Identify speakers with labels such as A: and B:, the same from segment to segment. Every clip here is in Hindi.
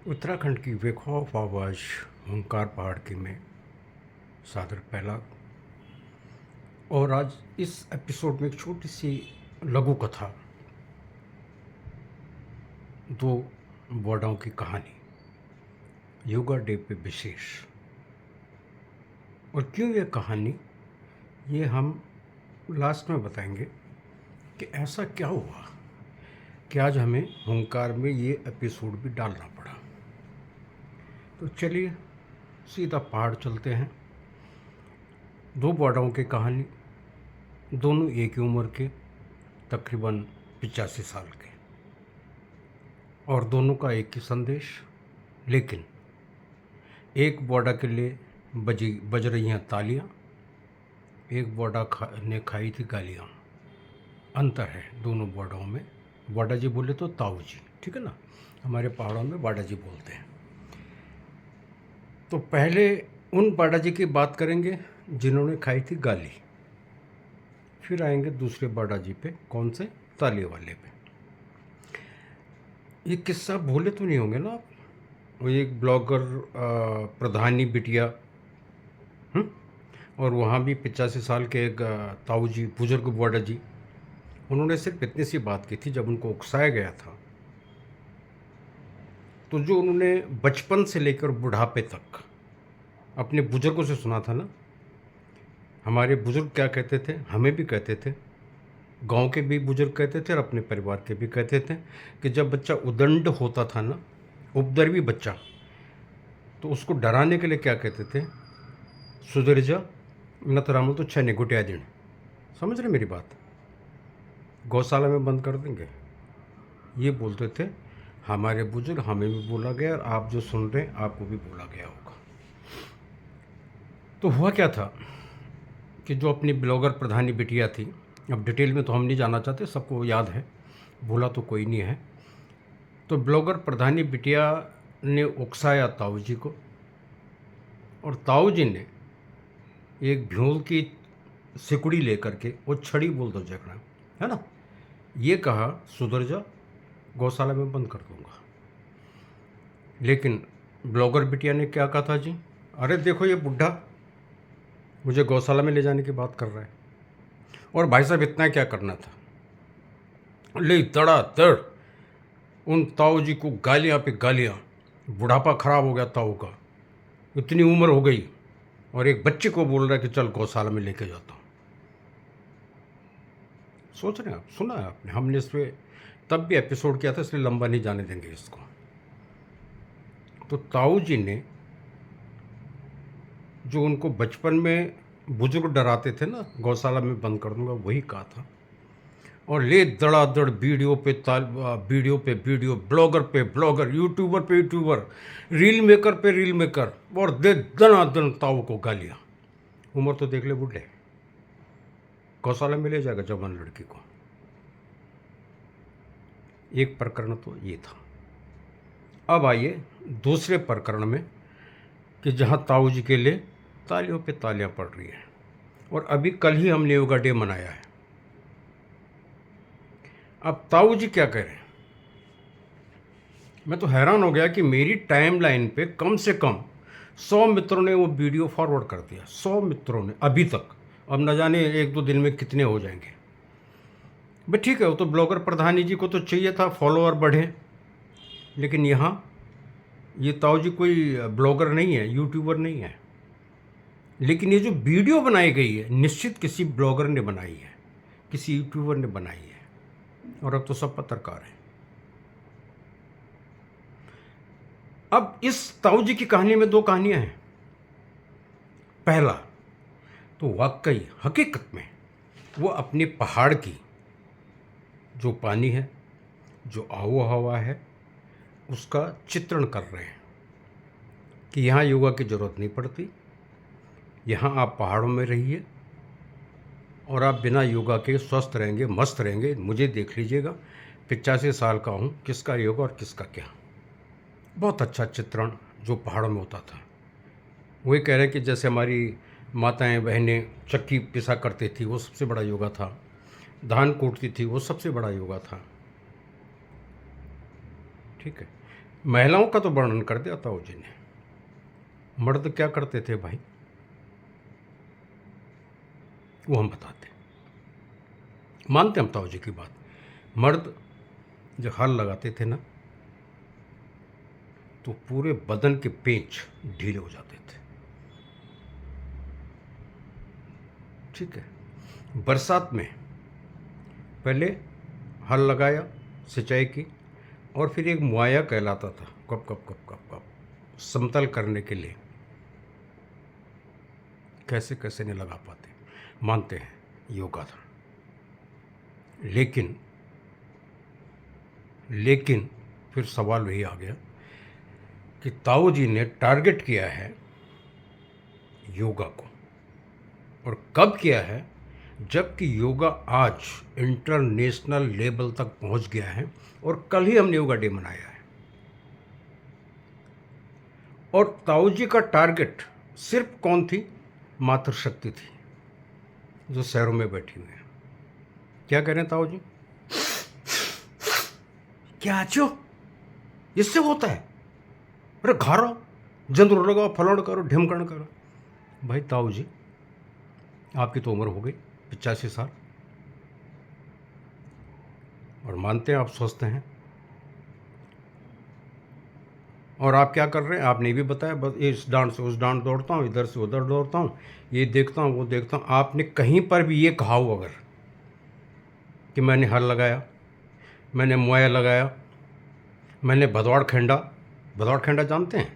A: उत्तराखंड की बेखौफ आवाज़ ओंकार पहाड़ की में सादर पहला। और आज इस एपिसोड में एक छोटी सी लघु कथा, दो बर्डों की कहानी, योगा डे पे विशेष। और क्यों ये कहानी, ये हम लास्ट में बताएंगे कि ऐसा क्या हुआ कि आज हमें ओंकार में ये एपिसोड भी डालना पड़ा। तो चलिए सीधा पहाड़ चलते हैं। दो बर्डों की कहानी, दोनों एक ही उम्र के, तकरीबन 85 साल के, और दोनों का एक ही संदेश। लेकिन एक बौड़ा के लिए बज रही हैं तालियां, एक बौड़ा ने खाई थी गालियां। अंतर है दोनों बौड़ों में। बौड़ा जी बोले तो ताऊ जी, ठीक है ना, हमारे पहाड़ों में बौड़ा जी बोलते हैं। तो पहले उन बौड़ा जी की बात करेंगे जिन्होंने खाई थी गाली, फिर आएंगे दूसरे बौड़ा जी पे, कौन से, ताली वाले पे। ये किस्सा भूले तो नहीं होंगे ना आप? वो एक ब्लॉगर प्रधानी बिटिया, और वहाँ भी 85 साल के एक ताऊ जी, बुजुर्ग बौड़ा जी, उन्होंने सिर्फ इतनी सी बात की थी जब उनको उकसाया गया था। तो जो उन्होंने बचपन से लेकर बुढ़ापे तक अपने बुजुर्गों से सुना था ना, हमारे बुजुर्ग क्या कहते थे, हमें भी कहते थे, गांव के भी बुजुर्ग कहते थे और अपने परिवार के भी कहते थे कि जब बच्चा उदंड होता था ना, उपद्रवी बच्चा, तो उसको डराने के लिए क्या कहते थे, सुधर जा नतरामो तो छने गुटिया दिन। समझ रहे मेरी बात? गौशाला में बंद कर देंगे, ये बोलते थे हमारे बुजुर्ग। हमें भी बोला गया और आप जो सुन रहे हैं आपको भी बोला गया होगा। तो हुआ क्या था कि जो अपनी ब्लॉगर प्रधानी बिटिया थी, अब डिटेल में तो हम नहीं जाना चाहते, सबको याद है, भूला तो कोई नहीं है। तो ब्लॉगर प्रधानी बिटिया ने उकसाया ताऊ जी को, और ताऊ जी ने एक भ्यूल की सिकुड़ी लेकर के, वो छड़ी बोल दो झगड़ा है ना, ये कहा सुधर जा, गौशाला में बंद कर दूंगा। लेकिन ब्लॉगर बिटिया ने क्या कहा था जी, अरे देखो ये बुढ़ा मुझे गौशाला में ले जाने की बात कर रहा है, और भाई साहब इतना क्या करना था, ले धड़ाधड़ उन ताऊ जी को गालियाँ पे गालियाँ। बुढ़ापा खराब हो गया ताऊ का, इतनी उम्र हो गई, और एक बच्चे को बोल रहा है कि चल गौशाला में लेके जाता हूँ। सोच रहे हैं आप, सुना है आपने? हमने इस पर तब भी एपिसोड किया था, इसलिए लंबा नहीं जाने देंगे इसको। तो ताऊ जी ने जो उनको बचपन में बुजुर्ग डराते थे ना, गौशाला में बंद कर दूंगा, वही कहा था। और ले धड़ाधड़ वीडियो पे वीडियो, ब्लॉगर पे ब्लॉगर, यूट्यूबर पे यूट्यूबर, रील मेकर पे रील मेकर, और दे दनादन ताऊ को गालियाँ। उम्र तो देख ले बुढ़े, गौशाला में ले जाएगा जवान लड़की को। एक प्रकरण तो ये था। अब आइए दूसरे प्रकरण में, कि जहाँ ताऊ जी के लिए तालियों पे तालियां पड़ रही हैं। और अभी कल ही हमने योगा डे मनाया है। अब ताऊ जी क्या कह रहे हैं, मैं तो हैरान हो गया कि मेरी टाइमलाइन पे कम से कम 100 मित्रों ने वो वीडियो फॉरवर्ड कर दिया। 100 मित्रों ने अभी तक, अब न जाने एक दो दिन में कितने हो जाएंगे। भाई ठीक है, वो तो ब्लॉगर प्रधानी जी को तो चाहिए था फॉलोअर बढ़े, लेकिन यहाँ ये ताऊ जी कोई ब्लॉगर नहीं है, यूट्यूबर नहीं है। लेकिन ये जो वीडियो बनाई गई है, निश्चित किसी ब्लॉगर ने बनाई है, किसी यूट्यूबर ने बनाई है, और अब तो सब पत्रकार हैं। अब इस ताऊ जी की कहानी में दो कहानियां हैं। पहला तो वाकई हकीकत में वो अपने पहाड़ की जो पानी है, जो आबो हवा है, उसका चित्रण कर रहे हैं कि यहाँ योगा की ज़रूरत नहीं पड़ती, यहाँ आप पहाड़ों में रहिए और आप बिना योगा के स्वस्थ रहेंगे, मस्त रहेंगे। मुझे देख लीजिएगा, 85 साल का हूँ, किसका योगा और किसका क्या। बहुत अच्छा चित्रण जो पहाड़ों में होता था। वही कह रहे हैं कि जैसे हमारी माताएं बहनें चक्की पिसा करती थी, वो सबसे बड़ा योगा था। धान कूटती थी, वो सबसे बड़ा योगा था। ठीक है। महिलाओं का तो वर्णन कर दिया ताऊ जी ने। मर्द क्या करते थे भाई, वो हम बताते। मानते हम ताऊ जी की बात। मर्द जो हल लगाते थे ना, तो पूरे बदन के पेंच ढीले हो जाते थे। ठीक है। बरसात में पहले हल लगाया, सिंचाई की, और फिर एक मुआया कहलाता था, cup cup cup cup cup समतल करने के लिए। कैसे कैसे नहीं लगा पाते, मानते हैं योगा था। लेकिन फिर सवाल वही आ गया कि ताऊ जी ने टारगेट किया है योगा को, और कब किया है, जबकि योगा आज इंटरनेशनल लेवल तक पहुंच गया है। और कल ही हमने योगा डे मनाया है। और ताऊ जी का टारगेट सिर्फ कौन थी? मातृशक्ति थी, जो शहरों में बैठी हुई है। क्या कह रहे हैं ताऊ जी? क्या चो इससे होता है? अरे घारो जंदूर लगाओ, फलाण करो, ढिमकण करो। भाई ताऊ जी, आपकी तो उम्र हो गई 85 साल, और मानते हैं आप स्वस्थ हैं। और आप क्या कर रहे हैं? आपने भी बताया, बस इस डांड से उस डांड दौड़ता हूँ, इधर से उधर दौड़ता हूँ, ये देखता हूँ, वो देखता हूँ। आपने कहीं पर भी ये कहा हो अगर कि मैंने हल लगाया, मैंने मुआया लगाया, मैंने भदौड़ खेंडा जानते हैं?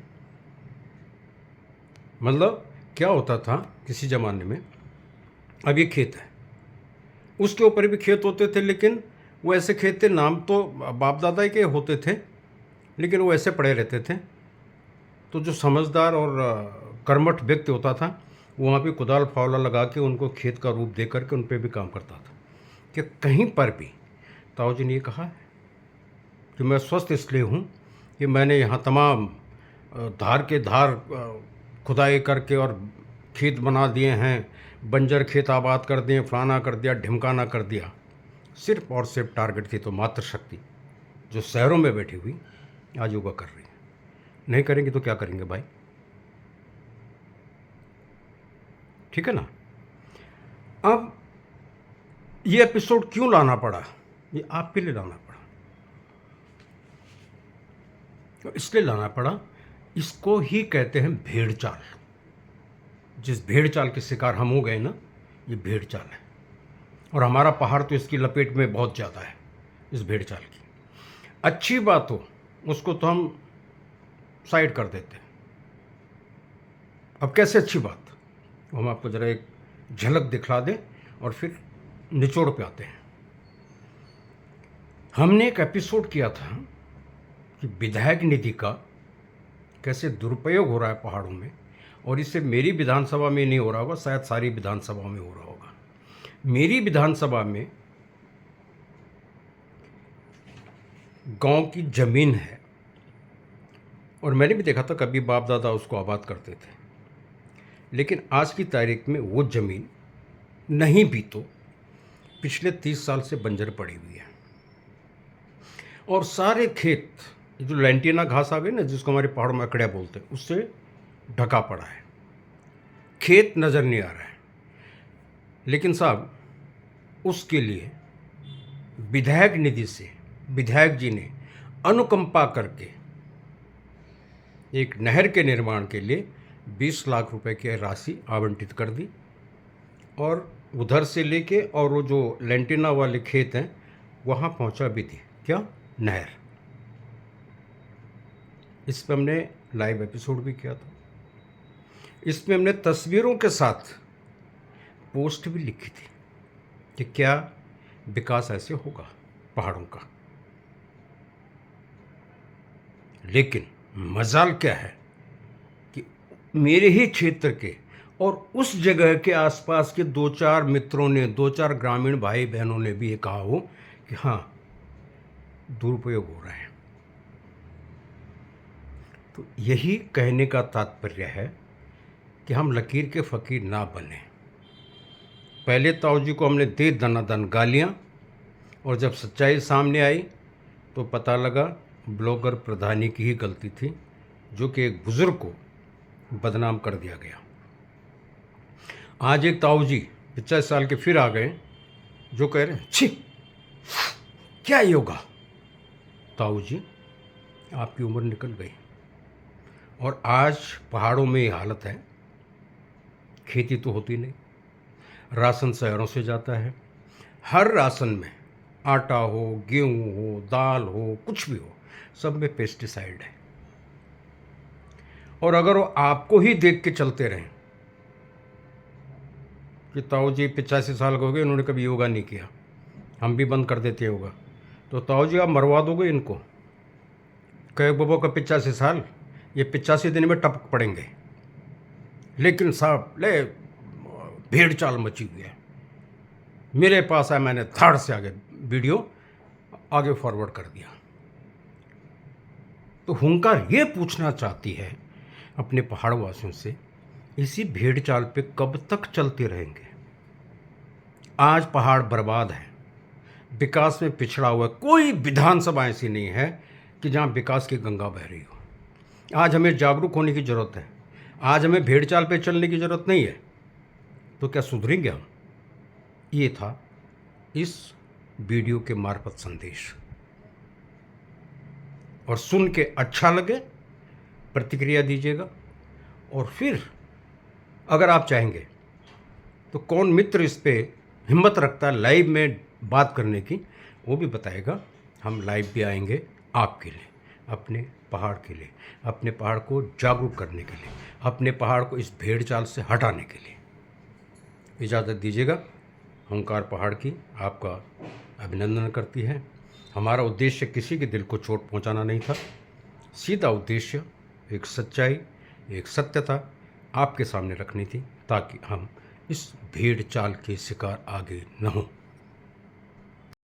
A: मतलब क्या होता था किसी ज़माने में, अब ये खेत है, उसके ऊपर भी खेत होते थे, लेकिन वो ऐसे खेत थे, नाम तो बाप दादा के होते थे, लेकिन वो ऐसे पड़े रहते थे। तो जो समझदार और कर्मठ व्यक्ति होता था, वो वहाँ पे कुदाल फावला लगा के उनको खेत का रूप दे करके उन पर भी काम करता था। कि कहीं पर भी ताऊ जी ने ये कहा है कि मैं स्वस्थ इसलिए हूँ कि मैंने यहाँ तमाम धार के धार खुदाई करके और खेत बना दिए हैं, बंजर खेत आबाद कर दिए, फलाना कर दिया, ढिमकाना कर दिया। सिर्फ और सिर्फ टारगेट थी तो मातृशक्ति, जो शहरों में बैठी हुई आज योगा कर रही है। नहीं करेंगे तो क्या करेंगे भाई? ठीक है ना। अब ये एपिसोड क्यों लाना पड़ा? ये आपके लिए लाना पड़ा। तो इसलिए लाना पड़ा, इसको ही कहते हैं भेड़ चाल। जिस भेड़ चाल के शिकार हम हो गए ना, ये भेड़ चाल है। और हमारा पहाड़ तो इसकी लपेट में बहुत ज़्यादा है, इस भेड़ चाल की। अच्छी बात हो उसको तो हम साइड कर देते हैं। अब कैसे अच्छी बात, हम आपको ज़रा एक झलक दिखला दें और फिर निचोड़ पे आते हैं। हमने एक एपिसोड किया था कि विधायक निधि का कैसे दुरुपयोग हो रहा है पहाड़ों में, और इससे मेरी विधानसभा में नहीं हो रहा होगा, शायद सारी विधानसभाओं में हो रहा होगा। मेरी विधानसभा में गांव की ज़मीन है, और मैंने भी देखा था कभी बाप दादा उसको आबाद करते थे, लेकिन आज की तारीख में वो ज़मीन नहीं भी तो पिछले 30 साल से बंजर पड़ी हुई है। और सारे खेत, जो लेंटिना घास आ गई ना, जिसको हमारे पहाड़ों में अकड़िया बोलते हैं, उससे ढका पड़ा है, खेत नज़र नहीं आ रहा है। लेकिन साहब, उसके लिए विधायक निधि से विधायक जी ने अनुकंपा करके एक नहर के निर्माण के लिए 20 लाख रुपए की राशि आवंटित कर दी, और उधर से लेके और वो जो लेंटिना वाले खेत हैं वहाँ पहुँचा भी थी। क्या? नहर। इस पर हमने लाइव एपिसोड भी किया था। इसमें हमने तस्वीरों के साथ पोस्ट भी लिखी थी कि क्या विकास ऐसे होगा पहाड़ों का। लेकिन मजाल क्या है कि मेरे ही क्षेत्र के और उस जगह के आसपास के 2-4 मित्रों ने, 2-4 ग्रामीण भाई बहनों ने भी ये कहा हो कि हाँ, दुरुपयोग हो रहा है। तो यही कहने का तात्पर्य है कि हम लकीर के फ़कीर ना बने। पहले ताऊ जी को हमने दे दनादन गालियाँ, और जब सच्चाई सामने आई तो पता लगा ब्लॉगर प्रधानी की ही गलती थी, जो कि एक बुज़ुर्ग को बदनाम कर दिया गया। आज एक ताऊ जी 50 साल के फिर आ गए, जो कह रहे हैं छी क्या योगा। ताऊ जी, आपकी उम्र निकल गई और आज पहाड़ों में ये हालत है। खेती तो होती नहीं, राशन शहरों से जाता है। हर राशन में आटा हो, गेहूँ हो, दाल हो, कुछ भी हो, सब में पेस्टिसाइड है। और अगर वो आपको ही देख के चलते रहें कि ताऊ जी 85 साल के हो गए, इन्होंने कभी योगा नहीं किया, हम भी बंद कर देते योगा, तो ताऊ जी आप मरवा दोगे इनको। कहे बाबा का 85 साल, ये 85 दिन में टपक पड़ेंगे। लेकिन साहब ले भीड़ चाल मची हुई है, मेरे पास आया, मैंने धड़ से आगे वीडियो आगे फॉरवर्ड कर दिया। तो हुंकार ये पूछना चाहती है अपने पहाड़ वासियों से, इसी भेड़ चाल पे कब तक चलते रहेंगे। आज पहाड़ बर्बाद है, विकास में पिछड़ा हुआ है। कोई विधानसभा ऐसी नहीं है कि जहाँ विकास की गंगा बह रही हो। आज हमें जागरूक होने की ज़रूरत है, आज हमें भेड़ चाल पे चलने की ज़रूरत नहीं है। तो क्या सुधरेंगे हम? ये था इस वीडियो के मार्फत संदेश। और सुन के अच्छा लगे प्रतिक्रिया दीजिएगा, और फिर अगर आप चाहेंगे तो कौन मित्र इस पे हिम्मत रखता है लाइव में बात करने की, वो भी बताएगा। हम लाइव भी आएंगे आपके लिए, अपने पहाड़ के लिए, अपने पहाड़ को जागरूक करने के लिए, अपने पहाड़ को इस भेड़ चाल से हटाने के लिए। इजाज़त दीजिएगा। हुंकार पहाड़ की आपका अभिनंदन करती है। हमारा उद्देश्य किसी के दिल को चोट पहुंचाना नहीं था, सीधा उद्देश्य एक सच्चाई, एक सत्यता आपके सामने रखनी थी, ताकि हम इस भेड़ चाल के शिकार आगे न हों।